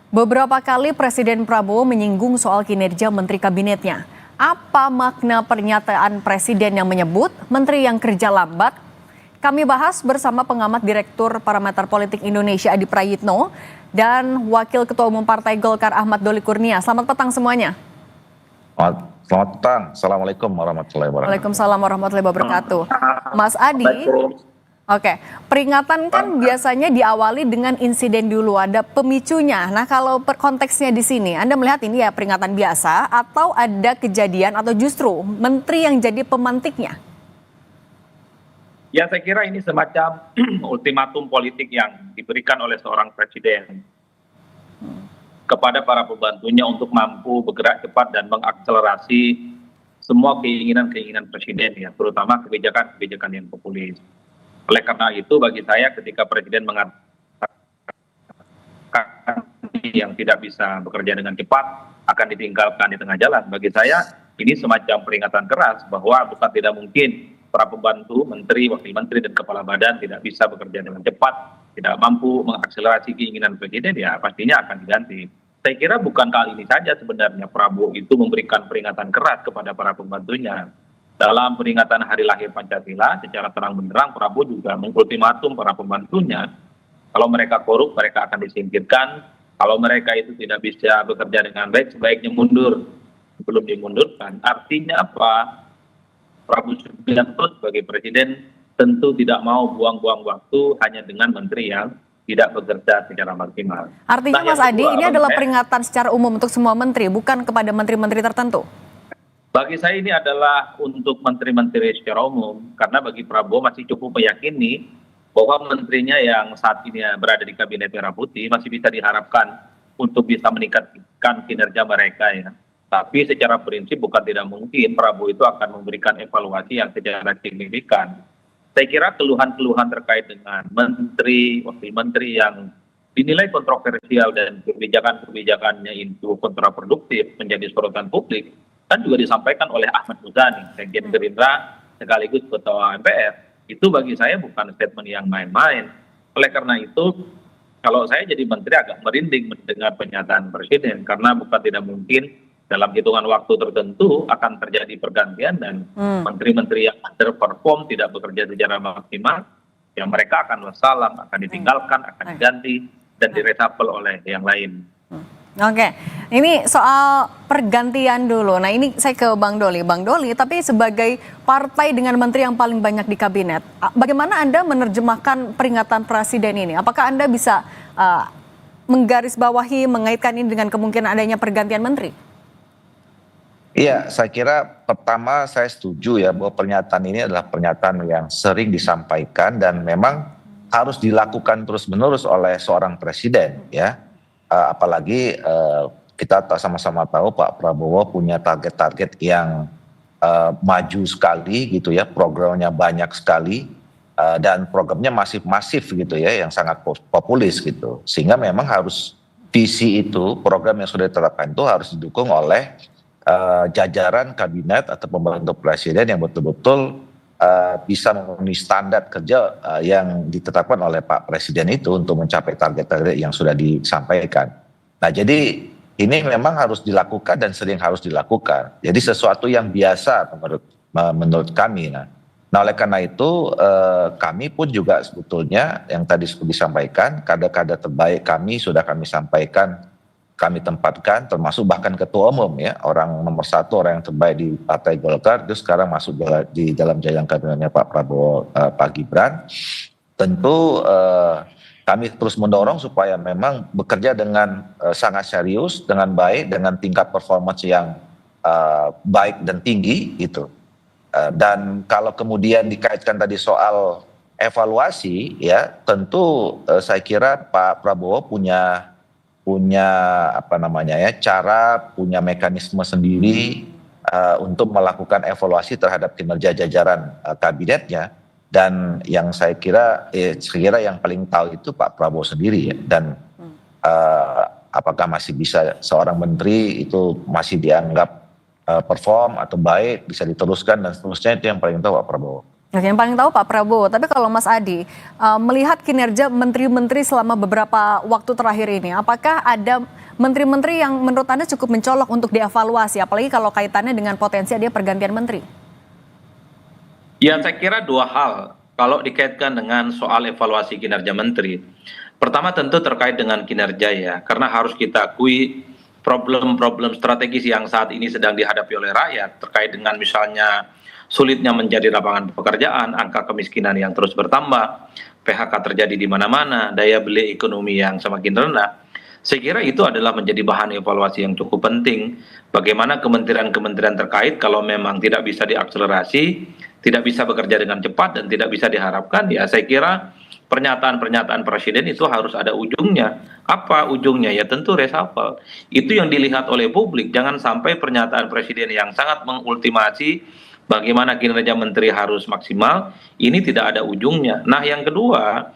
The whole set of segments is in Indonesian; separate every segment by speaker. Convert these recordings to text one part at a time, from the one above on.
Speaker 1: Beberapa kali Presiden Prabowo menyinggung soal kinerja menteri kabinetnya. Apa makna pernyataan Presiden yang menyebut menteri yang kerja lambat? Kami bahas bersama pengamat Direktur Parameter Politik Indonesia Adi Prayitno dan Wakil Ketua Umum Partai Golkar Ahmad Doli Kurnia. Selamat petang semuanya.
Speaker 2: Selamat petang. Assalamualaikum warahmatullahi wabarakatuh.
Speaker 1: Waalaikumsalam warahmatullahi wabarakatuh. Mas Adi, oke, peringatan kan biasanya diawali dengan insiden dulu, ada pemicunya. Nah, kalau konteksnya di sini, Anda melihat ini ya peringatan biasa atau ada kejadian atau justru menteri yang jadi pemantiknya?
Speaker 3: Ya, saya kira ini semacam ultimatum politik yang diberikan oleh seorang presiden kepada para pembantunya untuk mampu bergerak cepat dan mengakselerasi semua keinginan-keinginan presiden, ya, terutama kebijakan-kebijakan yang populis. Oleh karena itu, bagi saya ketika presiden mengatakan yang tidak bisa bekerja dengan cepat akan ditinggalkan di tengah jalan, bagi saya ini semacam peringatan keras bahwa bukan tidak mungkin para pembantu, menteri, wakil menteri, dan kepala badan tidak bisa bekerja dengan cepat, tidak mampu mengakselerasi keinginan presiden, ya pastinya akan diganti. Saya kira bukan kali ini saja sebenarnya Prabowo itu memberikan peringatan keras kepada para pembantunya. Dalam peringatan Hari Lahir Pancasila, secara terang benderang Prabowo juga mengultimatum para pembantunya. Kalau mereka korup, mereka akan disingkirkan. Kalau mereka itu tidak bisa bekerja dengan baik, sebaiknya mundur. Belum dimundurkan. Artinya apa? Prabowo Subianto sebagai presiden tentu tidak mau buang-buang waktu hanya dengan menteri yang tidak bekerja secara maksimal.
Speaker 1: Artinya Mas Adi, ini adalah peringatan secara umum untuk semua menteri, bukan kepada menteri-menteri tertentu?
Speaker 3: Bagi saya ini adalah untuk menteri-menteri secara umum, karena bagi Prabowo masih cukup meyakini bahwa menterinya yang saat ini berada di kabinet merah putih masih bisa diharapkan untuk bisa meningkatkan kinerja mereka, ya. Tapi secara prinsip bukan tidak mungkin Prabowo itu akan memberikan evaluasi yang secara signifikan. Saya kira keluhan-keluhan terkait dengan menteri, wakil menteri yang dinilai kontroversial dan kebijakan-kebijakannya itu kontraproduktif menjadi sorotan publik, kan juga disampaikan oleh Ahmad Muzani, Sekjen Gerindra sekaligus Ketua MPR. Itu bagi saya bukan statement yang main-main. Oleh karena itu, kalau saya jadi menteri agak merinding mendengar pernyataan presiden, karena bukan tidak mungkin dalam hitungan waktu tertentu akan terjadi pergantian dan menteri-menteri yang underperform, tidak bekerja secara maksimal, ya mereka akan wassalam, akan ditinggalkan, akan diganti dan diresapel oleh yang lain.
Speaker 1: Oke, ini soal pergantian dulu. Nah, ini saya ke Bang Doli. Bang Doli, tapi sebagai partai dengan menteri yang paling banyak di kabinet, bagaimana Anda menerjemahkan peringatan presiden ini? Apakah Anda bisa menggarisbawahi, mengaitkan ini dengan kemungkinan adanya pergantian menteri?
Speaker 2: Iya, saya kira pertama saya setuju ya bahwa pernyataan ini adalah pernyataan yang sering disampaikan dan memang harus dilakukan terus-menerus oleh seorang presiden, ya. Apalagi kita sama-sama tahu Pak Prabowo punya target-target yang maju sekali gitu ya, programnya banyak sekali dan programnya masif gitu ya, yang sangat populis gitu. Sehingga memang harus visi itu, program yang sudah ditetapkan itu harus didukung oleh jajaran kabinet atau pembantu presiden yang betul-betul bisa memenuhi standar kerja yang ditetapkan oleh Pak Presiden itu untuk mencapai target-target yang sudah disampaikan. Nah, jadi ini memang harus dilakukan dan sering harus dilakukan. Jadi sesuatu yang biasa menurut kami. Nah, oleh karena itu kami pun juga sebetulnya yang tadi disampaikan, kader-kader terbaik kami sudah kami sampaikan, kami tempatkan, termasuk bahkan ketua umum ya, orang nomor satu, orang yang terbaik di Partai Golkar itu sekarang masuk di dalam jajaran kabinetnya Pak Prabowo, Pak Gibran. Tentu kami terus mendorong supaya memang bekerja dengan sangat serius, dengan baik, dengan tingkat performance yang baik dan tinggi gitu. Dan kalau kemudian dikaitkan tadi soal evaluasi ya, tentu saya kira Pak Prabowo punya cara, punya mekanisme sendiri untuk melakukan evaluasi terhadap kinerja jajaran kabinetnya, dan yang saya kira yang paling tahu itu Pak Prabowo sendiri ya. Dan apakah masih bisa seorang menteri itu masih dianggap perform atau baik, bisa diteruskan dan seterusnya, itu yang paling tahu Pak Prabowo.
Speaker 1: Oke, yang paling tahu Pak Prabowo. Tapi kalau Mas Adi melihat kinerja menteri-menteri selama beberapa waktu terakhir ini, apakah ada menteri-menteri yang menurut Anda cukup mencolok untuk dievaluasi, apalagi kalau kaitannya dengan potensi ada pergantian menteri?
Speaker 3: Ya, saya kira dua hal kalau dikaitkan dengan soal evaluasi kinerja menteri. Pertama tentu terkait dengan kinerja ya, karena harus kita akui problem-problem strategis yang saat ini sedang dihadapi oleh rakyat terkait dengan misalnya sulitnya menjadi lapangan pekerjaan, angka kemiskinan yang terus bertambah, PHK terjadi di mana-mana, daya beli ekonomi yang semakin rendah. Saya kira itu adalah menjadi bahan evaluasi yang cukup penting. Bagaimana kementerian-kementerian terkait kalau memang tidak bisa diakselerasi, tidak bisa bekerja dengan cepat dan tidak bisa diharapkan, ya saya kira pernyataan-pernyataan presiden itu harus ada ujungnya. Apa ujungnya? Ya tentu reshuffle. Itu yang dilihat oleh publik. Jangan sampai pernyataan presiden yang sangat mengultimasi bagaimana kinerja menteri harus maksimal, ini tidak ada ujungnya. Nah yang kedua,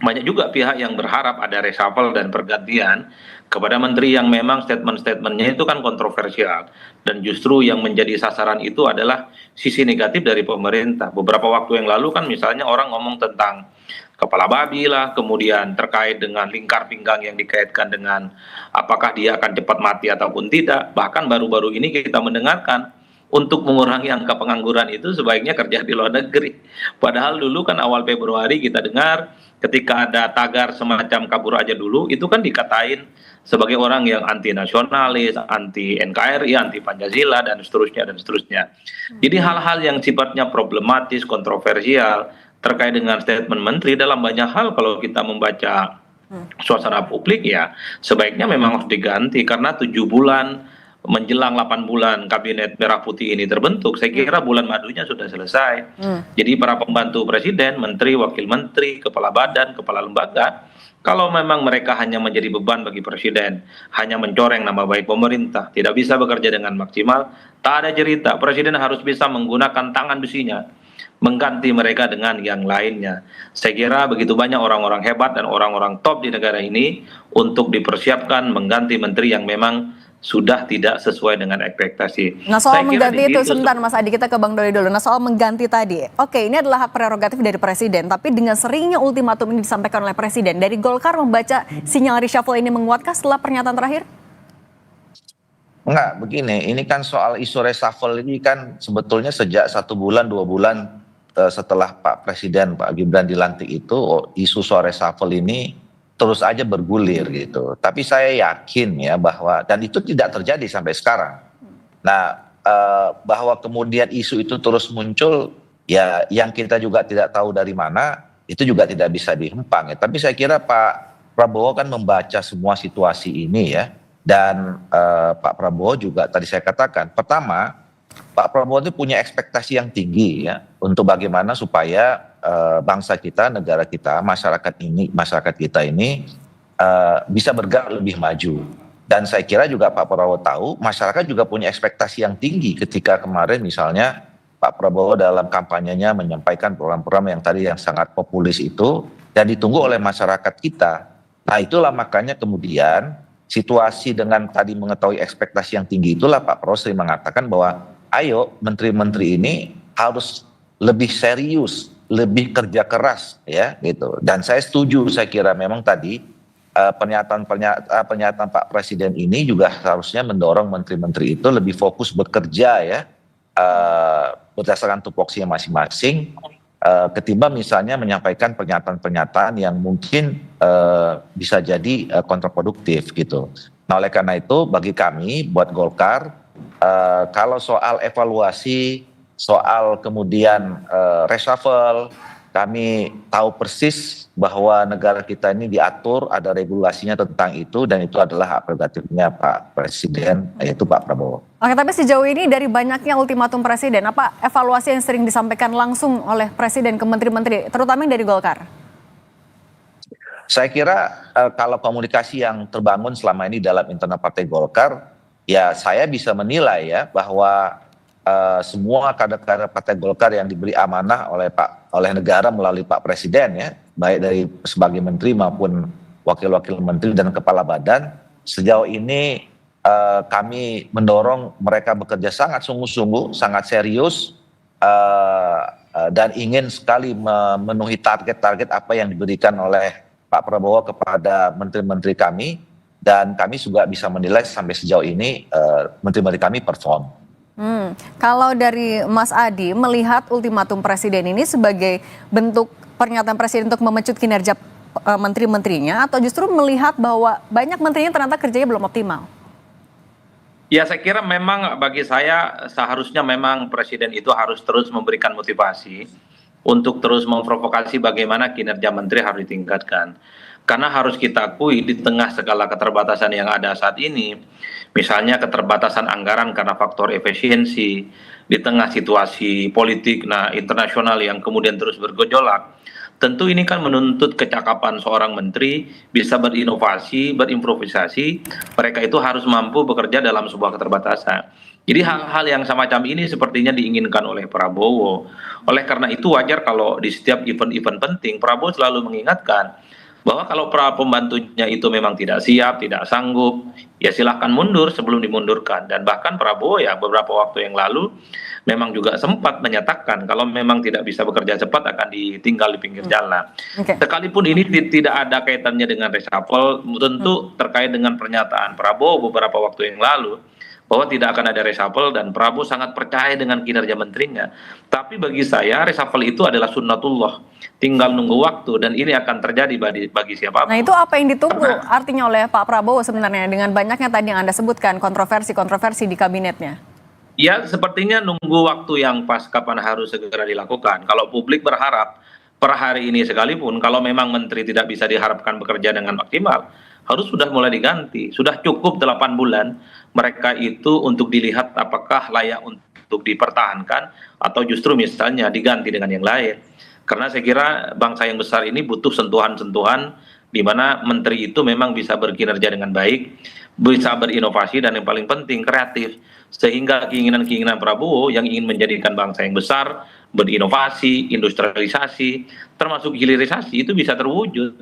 Speaker 3: banyak juga pihak yang berharap ada reshuffle dan pergantian kepada menteri yang memang statement-statementnya itu kan kontroversial, dan justru yang menjadi sasaran itu adalah sisi negatif dari pemerintah. Beberapa waktu yang lalu kan misalnya orang ngomong tentang kepala babi lah, kemudian terkait dengan lingkar pinggang yang dikaitkan dengan apakah dia akan cepat mati ataupun tidak. Bahkan baru-baru ini kita mendengarkan untuk mengurangi angka pengangguran itu sebaiknya kerja di luar negeri. Padahal dulu kan awal Februari kita dengar ketika ada tagar semacam kabur aja dulu, itu kan dikatain sebagai orang yang anti nasionalis, anti NKRI, anti Pancasila, dan seterusnya, dan seterusnya. Jadi hal-hal yang sifatnya problematis, kontroversial, terkait dengan statement menteri dalam banyak hal kalau kita membaca suasana publik ya sebaiknya memang harus diganti, karena 7 bulan menjelang 8 bulan kabinet merah putih ini terbentuk, saya kira bulan madunya sudah selesai. Jadi para pembantu presiden, menteri, wakil menteri, kepala badan, kepala lembaga, kalau memang mereka hanya menjadi beban bagi presiden, hanya mencoreng nama baik pemerintah, tidak bisa bekerja dengan maksimal, tak ada cerita. Presiden harus bisa menggunakan tangan besinya, mengganti mereka dengan yang lainnya. Saya kira begitu banyak orang-orang hebat dan orang-orang top di negara ini untuk dipersiapkan mengganti menteri yang memang sudah tidak sesuai dengan ekspektasi.
Speaker 1: Nah soal
Speaker 3: Saya kira
Speaker 1: mengganti
Speaker 3: di
Speaker 1: itu,
Speaker 3: situ
Speaker 1: sebentar Mas Adi, kita ke Bang Doli dulu. Nah soal mengganti tadi, oke ini adalah hak prerogatif dari presiden, tapi dengan seringnya ultimatum ini disampaikan oleh presiden, dari Golkar membaca sinyal reshuffle ini menguatkah setelah pernyataan terakhir?
Speaker 2: Enggak, begini, ini kan soal isu reshuffle ini kan sebetulnya sejak 1 bulan 2 bulan setelah Pak Presiden Pak Gibran dilantik itu, isu soal reshuffle ini terus aja bergulir gitu. Tapi saya yakin ya bahwa, dan itu tidak terjadi sampai sekarang. Nah, bahwa kemudian isu itu terus muncul, ya yang kita juga tidak tahu dari mana, itu juga tidak bisa dihempang ya. Tapi saya kira Pak Prabowo kan membaca semua situasi ini ya. Dan Pak Prabowo juga tadi saya katakan, pertama Pak Prabowo itu punya ekspektasi yang tinggi ya untuk bagaimana supaya bangsa kita, negara kita, masyarakat kita ini bisa bergerak lebih maju. Dan saya kira juga Pak Prabowo tahu masyarakat juga punya ekspektasi yang tinggi ketika kemarin misalnya Pak Prabowo dalam kampanyenya menyampaikan program-program yang sangat populis itu dan ditunggu oleh masyarakat kita. Nah itulah makanya kemudian situasi dengan tadi mengetahui ekspektasi yang tinggi itulah Pak Prabowo sering mengatakan bahwa ayo menteri-menteri ini harus lebih serius, lebih kerja keras ya gitu. Dan saya setuju, saya kira memang tadi pernyataan Pak Presiden ini juga harusnya mendorong menteri-menteri itu lebih fokus bekerja ya berdasarkan tupoksinya masing-masing ketimbang misalnya menyampaikan pernyataan-pernyataan yang mungkin bisa jadi kontraproduktif gitu. Nah oleh karena itu bagi kami buat Golkar kalau soal evaluasi, soal kemudian reshuffle, kami tahu persis bahwa negara kita ini diatur, ada regulasinya tentang itu, dan itu adalah hak prerogatifnya Pak Presiden, yaitu Pak Prabowo.
Speaker 1: Oke, tapi sejauh ini dari banyaknya ultimatum presiden, apa evaluasi yang sering disampaikan langsung oleh presiden ke menteri-menteri, terutama yang dari Golkar?
Speaker 2: Saya kira kalau komunikasi yang terbangun selama ini dalam internal Partai Golkar, ya saya bisa menilai ya bahwa semua kader-kader Partai Golkar yang diberi amanah oleh negara melalui Pak Presiden ya, baik dari sebagai menteri maupun wakil-wakil menteri dan kepala badan, sejauh ini kami mendorong mereka bekerja sangat sungguh-sungguh, sangat serius dan ingin sekali memenuhi target-target apa yang diberikan oleh Pak Prabowo kepada menteri-menteri kami, dan kami juga bisa menilai sampai sejauh ini menteri-menteri kami perform.
Speaker 1: Kalau dari Mas Adi melihat ultimatum presiden ini sebagai bentuk pernyataan presiden untuk memecut kinerja menteri-menterinya, atau justru melihat bahwa banyak menterinya ternyata kerjanya belum optimal?
Speaker 3: Ya, saya kira memang bagi saya seharusnya memang presiden itu harus terus memberikan motivasi untuk terus memprovokasi bagaimana kinerja menteri harus ditingkatkan. Karena harus kita akui di tengah segala keterbatasan yang ada saat ini, misalnya keterbatasan anggaran karena faktor efisiensi, di tengah situasi politik internasional yang kemudian terus bergejolak, tentu ini kan menuntut kecakapan seorang menteri bisa berinovasi, berimprovisasi, mereka itu harus mampu bekerja dalam sebuah keterbatasan. Jadi hal-hal yang semacam ini sepertinya diinginkan oleh Prabowo. Oleh karena itu wajar kalau di setiap event-event penting Prabowo selalu mengingatkan bahwa kalau para pembantunya itu memang tidak siap, tidak sanggup, ya silahkan mundur sebelum dimundurkan. Dan bahkan Prabowo ya beberapa waktu yang lalu memang juga sempat menyatakan kalau memang tidak bisa bekerja cepat akan ditinggal di pinggir jalan. Sekalipun ini tidak ada kaitannya dengan reshuffle, tentu terkait dengan pernyataan Prabowo beberapa waktu yang lalu bahwa tidak akan ada reshuffle, dan Prabowo sangat percaya dengan kinerja menterinya. Tapi bagi saya reshuffle itu adalah sunnatullah, tinggal nunggu waktu, dan ini akan terjadi bagi siapapun.
Speaker 1: Nah, itu apa yang ditunggu artinya oleh Pak Prabowo sebenarnya dengan banyaknya tadi yang Anda sebutkan kontroversi di kabinetnya?
Speaker 3: Ya, sepertinya nunggu waktu yang pas kapan harus segera dilakukan. Kalau publik berharap per hari ini sekalipun, kalau memang menteri tidak bisa diharapkan bekerja dengan maksimal, harus sudah mulai diganti. Sudah cukup 8 bulan mereka itu untuk dilihat apakah layak untuk dipertahankan atau justru misalnya diganti dengan yang lain. Karena saya kira bangsa yang besar ini butuh sentuhan-sentuhan di mana menteri itu memang bisa berkinerja dengan baik, bisa berinovasi, dan yang paling penting kreatif. Sehingga keinginan-keinginan Prabowo yang ingin menjadikan bangsa yang besar, berinovasi, industrialisasi, termasuk hilirisasi itu bisa terwujud.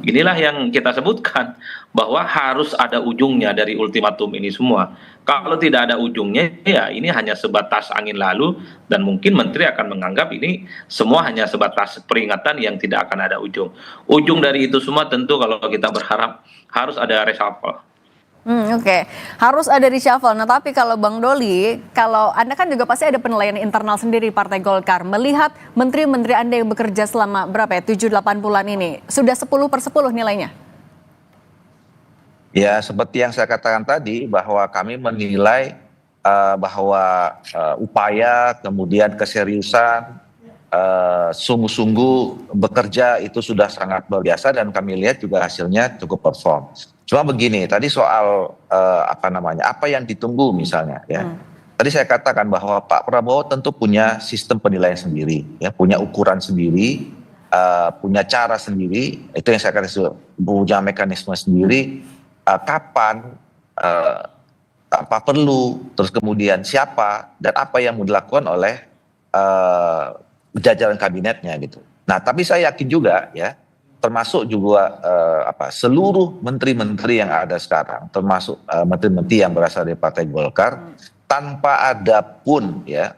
Speaker 3: Inilah yang kita sebutkan bahwa harus ada ujungnya dari ultimatum ini semua. Kalau tidak ada ujungnya, ya ini hanya sebatas angin lalu, dan mungkin menteri akan menganggap ini semua hanya sebatas peringatan yang tidak akan ada ujung. Ujung dari itu semua tentu kalau kita berharap harus ada reshuffle.
Speaker 1: Oke. Harus ada reshuffle. Nah, tapi kalau Bang Doli, kalau Anda kan juga pasti ada penilaian internal sendiri Partai Golkar. Melihat menteri-menteri Anda yang bekerja selama berapa ya, 7-8 bulan ini, sudah 10/10 nilainya?
Speaker 2: Ya, seperti yang saya katakan tadi, bahwa kami menilai bahwa upaya, kemudian keseriusan, sungguh-sungguh bekerja itu sudah sangat luar biasa, dan kami lihat juga hasilnya cukup perform. Cuma begini, tadi soal apa yang ditunggu misalnya ya. Tadi saya katakan bahwa Pak Prabowo tentu punya sistem penilaian sendiri, ya, punya ukuran sendiri, punya cara sendiri, itu yang saya katakan, punya mekanisme sendiri, kapan, apa perlu, terus kemudian siapa, dan apa yang mau dilakukan oleh jajaran kabinetnya gitu. Nah, tapi saya yakin juga ya, termasuk juga seluruh menteri-menteri yang ada sekarang, termasuk menteri-menteri yang berasal dari Partai Golkar, tanpa ada pun ya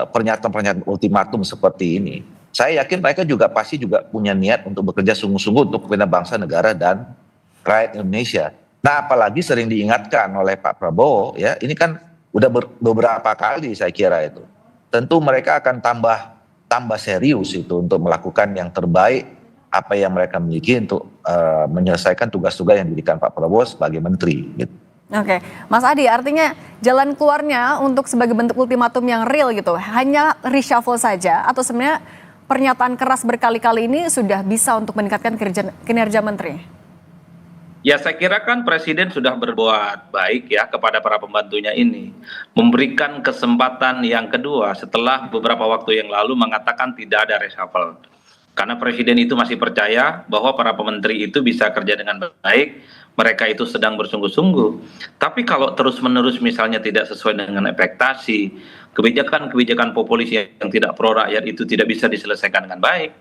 Speaker 2: pernyataan-pernyataan ultimatum seperti ini, saya yakin mereka juga pasti juga punya niat untuk bekerja sungguh-sungguh untuk kepentingan bangsa, negara, dan rakyat Indonesia. Nah, apalagi sering diingatkan oleh Pak Prabowo ya, ini kan udah beberapa kali saya kira itu. Tentu mereka akan tambah serius itu untuk melakukan yang terbaik apa yang mereka miliki untuk menyelesaikan tugas-tugas yang diberikan Pak Prabowo sebagai menteri. Gitu.
Speaker 1: Oke, Mas Adi, artinya jalan keluarnya untuk sebagai bentuk ultimatum yang real gitu, hanya reshuffle saja, atau sebenarnya pernyataan keras berkali-kali ini sudah bisa untuk meningkatkan kinerja menteri?
Speaker 3: Ya, saya kira kan Presiden sudah berbuat baik ya kepada para pembantunya ini. Memberikan kesempatan yang kedua setelah beberapa waktu yang lalu mengatakan tidak ada reshuffle. Karena Presiden itu masih percaya bahwa para pementeri itu bisa kerja dengan baik, mereka itu sedang bersungguh-sungguh. Tapi kalau terus-menerus misalnya tidak sesuai dengan ekspektasi, kebijakan-kebijakan populis yang tidak pro rakyat itu tidak bisa diselesaikan dengan baik,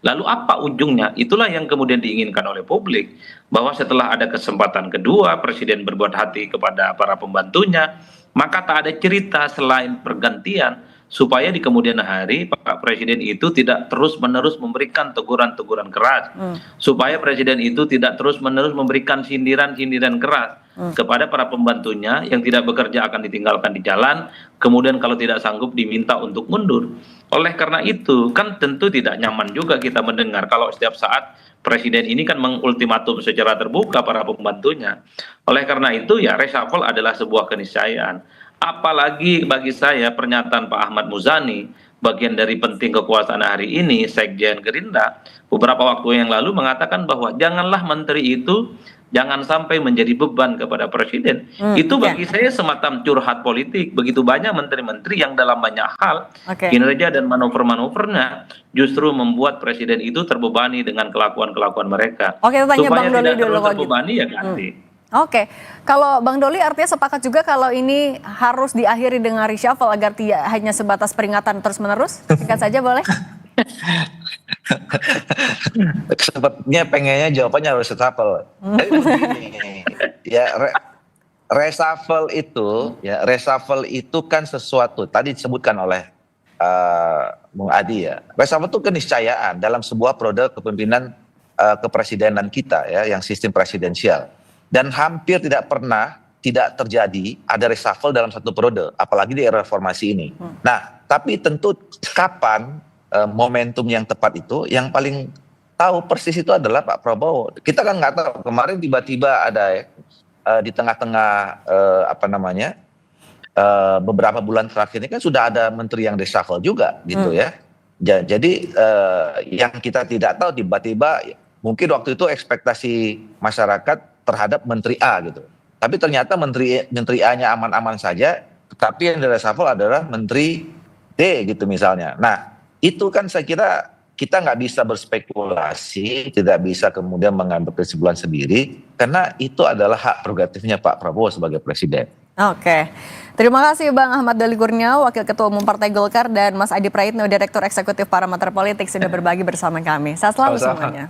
Speaker 3: lalu apa ujungnya? Itulah yang kemudian diinginkan oleh publik, bahwa setelah ada kesempatan kedua, Presiden berbuat hati kepada para pembantunya, maka tak ada cerita selain pergantian, supaya di kemudian hari Pak Presiden itu tidak terus-menerus memberikan teguran-teguran keras, supaya Presiden itu tidak terus-menerus memberikan sindiran-sindiran keras kepada para pembantunya yang tidak bekerja akan ditinggalkan di jalan, kemudian kalau tidak sanggup diminta untuk mundur. Oleh karena itu, kan tentu tidak nyaman juga kita mendengar kalau setiap saat Presiden ini kan mengultimatum secara terbuka para pembantunya. Oleh karena itu ya reshuffle adalah sebuah keniscayaan. Apalagi bagi saya pernyataan Pak Ahmad Muzani, bagian dari penting kekuasaan hari ini, Sekjen Gerindra, beberapa waktu yang lalu mengatakan bahwa janganlah menteri itu jangan sampai menjadi beban kepada presiden. Itu bagi saya semacam curhat politik. Begitu banyak menteri-menteri yang dalam banyak hal kinerja dan manuver-manuvernya justru membuat presiden itu terbebani dengan kelakuan-kelakuan mereka.
Speaker 1: Oke, tanya
Speaker 3: Supaya
Speaker 1: Bang Doli
Speaker 3: tidak
Speaker 1: dulu
Speaker 3: terus
Speaker 1: kalau gitu.
Speaker 3: terbebani ya ganti.
Speaker 1: Oke, kalau Bang Doli artinya sepakat juga kalau ini harus diakhiri dengan reshuffle agar tidak hanya sebatas peringatan terus-menerus? Singkat saja boleh?
Speaker 2: Sepertinya pengennya jawabannya harus reshuffle. Jadi begini, ya reshuffle itu kan sesuatu tadi disebutkan oleh Bung Adi ya. Reshuffle itu keniscayaan dalam sebuah periode kepemimpinan kepresidenan kita ya, yang sistem presidensial. Dan hampir tidak pernah tidak terjadi ada reshuffle dalam satu periode, apalagi di era reformasi ini. Nah, tapi tentu kapan momentum yang tepat itu, yang paling tahu persis itu adalah Pak Prabowo. Kita kan nggak tahu, kemarin tiba-tiba ada di tengah-tengah beberapa bulan terakhir ini kan sudah ada menteri yang reshuffle juga gitu ya. Jadi yang kita tidak tahu tiba-tiba mungkin waktu itu ekspektasi masyarakat terhadap menteri A gitu. Tapi ternyata menteri A-nya aman-aman saja, tetapi yang reshuffle adalah menteri D gitu misalnya. Nah, itu kan saya kira kita nggak bisa berspekulasi, tidak bisa kemudian mengambil kesimpulan sendiri, karena itu adalah hak prerogatifnya Pak Prabowo sebagai presiden.
Speaker 1: Oke, terima kasih Bang Ahmad Doli Kurnia, Wakil Ketua Umum Partai Golkar, dan Mas Adi Praitno, Direktur Eksekutif Parameter Politik sudah berbagi bersama kami. Sehat selalu semuanya.